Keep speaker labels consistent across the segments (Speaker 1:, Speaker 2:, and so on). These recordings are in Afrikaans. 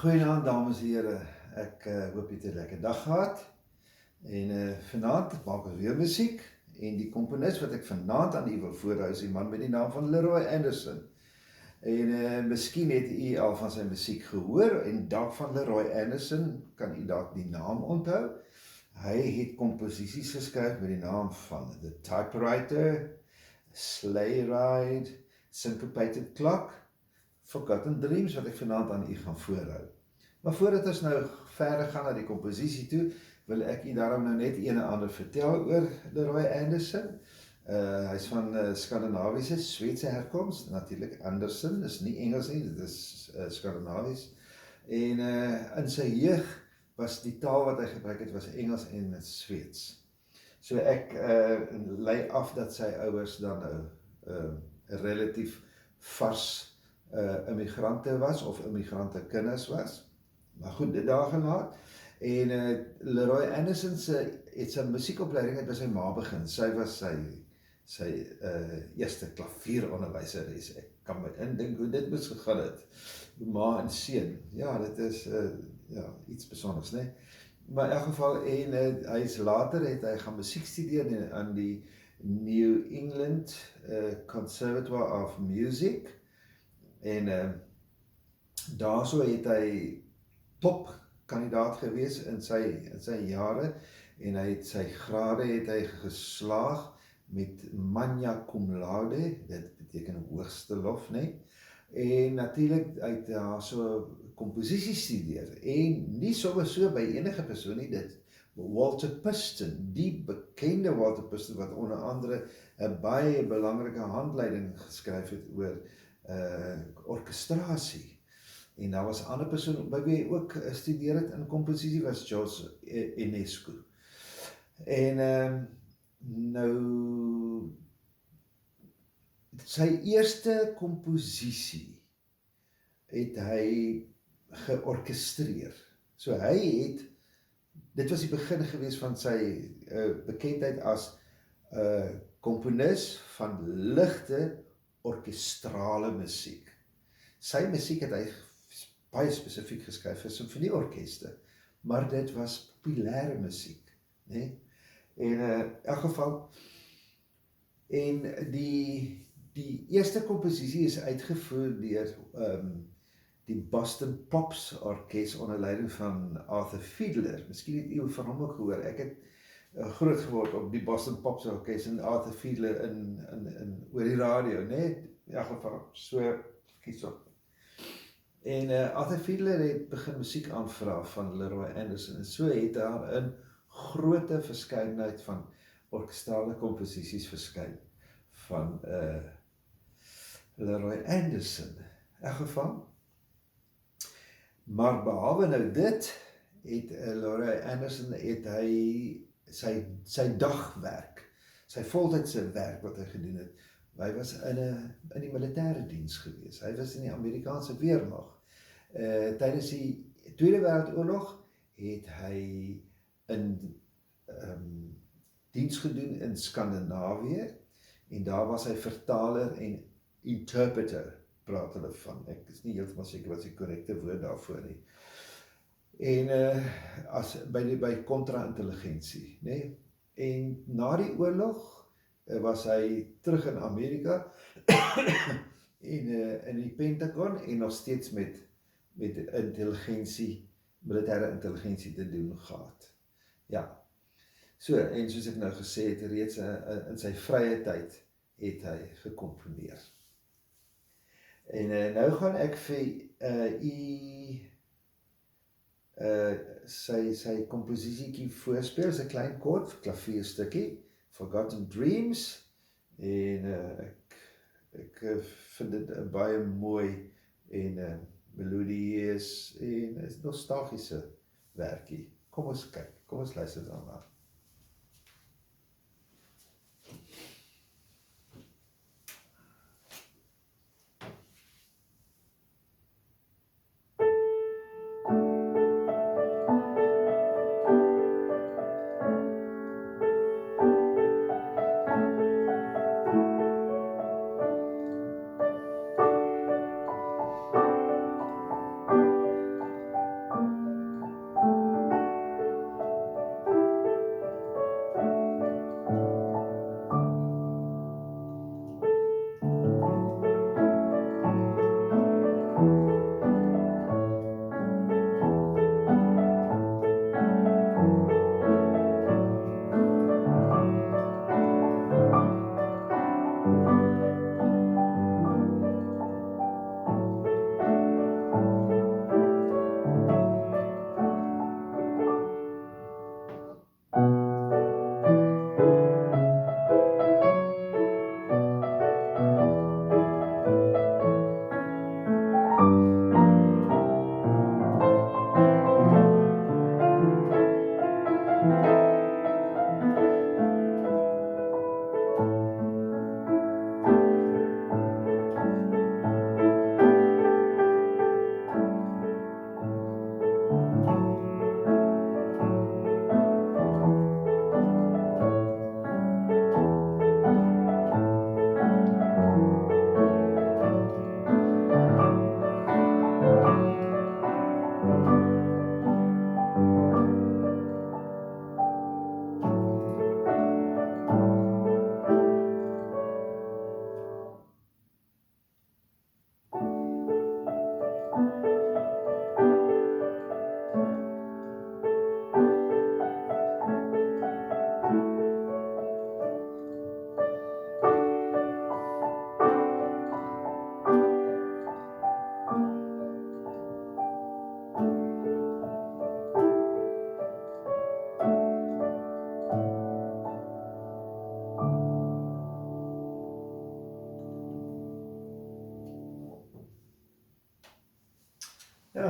Speaker 1: Goeienaand dames en here, ek hoop jy het 'n lekker dag gehad en vanaand maak ons weer musiek en die komponis wat ek vanaand aan u wil voorhou is die man met die naam van Leroy Anderson en miskien het u al van sy musiek gehoor en dalk van Leroy Anderson kan u dalk die naam onthou. Hy het komposisies geskryf met die naam van The Typewriter, Sleigh Ride, Syncopated Clock, Forgotten Dreams wat ek vanaand aan u gaan voorhou. Maar voordat ons nou verder gaan na die komposisie toe, wil ek u daarom nou net een en ander vertel oor Leroy Anderson. Hy is van Skandinawiese, Zweedse herkomst, natuurlijk Anderson, is nie Engels nie, dit is Skandinavies. En in sy jeug was die taal wat hy gebruik het, was Engels en Zweeds. So ek lei af dat sy ouers dan relatief vars immigrante was, of immigrante kinders was. Maar goed, dit daar gelaat. En Leroy Anderson het sy musiekopleiding het by sy ma begin. Sy was sy eerste klavieronderwyseres. Ek kan my indink hoe dit moes gegaan het. Ma en seun. Ja, dit is iets besonders, né? Maar in elk geval, en later het hy gaan musiek studeer aan die New England Conservatoire of Music. En daarso het hy topkandidaat gewees in sy jare en hy het sy grade het hy geslaag met magna cum laude, dit beteken hoogste lof, nee. En natuurlijk hy het daar so komposisie studeer en nie sommer so by enige persoon nie, dit Walter Piston, die bekende Walter Piston wat onder andere 'n baie belangrike handleiding geskryf het oor orkestrasie. En daar was 'n ander persoon by wie hy ook studeer het in komposisie, was George Enescu. En nou sy eerste komposisie het hy georkestreer. So hy het, dit was die begin gewees van sy bekendheid as komponis van ligte orkestrale musiek. Sy musiek het hy baie spesifiek geskryf vir simfonieorkeste, maar dit was populêre musiek, né? En in elk geval, en die eerste komposisie is uitgevoer deur die Boston Pops Orkest onder leiding van Arthur Fiedler. Miskien het u van hom ook gehoor. Ek het groot geword op die Boston Pops Orkest en Arthur Fiedler oor die radio, né? In elk geval, so kies op. En Arthur Fiedler het begin musiek aanvra van Leroy Anderson en so het daar 'n grote verskeidenheid van orkestrale komposisies verskyn van Leroy Anderson. In elk geval. Maar behalwe nou dit, het Leroy Anderson het hy sy dagwerk, sy voltydse werk wat hy gedoen het. Hy was in die militêre diens gewees. Hy was in die Amerikaanse weermag. Tydens die Tweede Wêreldoorlog het hy in diens gedoen in Skandinawië en daar was hy vertaler en interpreter, praat hulle van. Ek is nie heeltemal seker wat die korrekte woord daarvoor nie. En by kontra-intelligensie, né? En na die oorlog was hy terug in Amerika en in die Pentagon en nog steeds met intelligensie, militêre intelligensie te doen gehad. Ja, so, en soos ek nou gesê het, reeds in sy vrye tyd het hy gekomponeer. En nou gaan ek vir sy komposisietjie voorspeel, is 'n klein kort klavierstukkie, Forgotten Dreams, en ek vind dit baie mooi en melodieus en is nostalgiese werkie. Kom ons kyk, kom ons luister dan maar.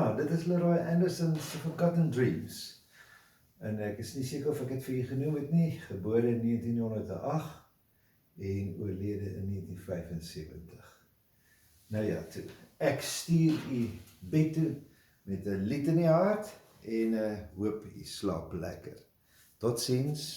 Speaker 1: Ja, dit is Leroy Anderson se Forgotten Dreams. En ek is nie seker of ek het vir u genoem het nie, gebore in 1908 en oorlede in 1975. Nou ja, toe. Ek stuur u bed toe met 'n lied in die hart en hoop u slaap lekker. Totsiens.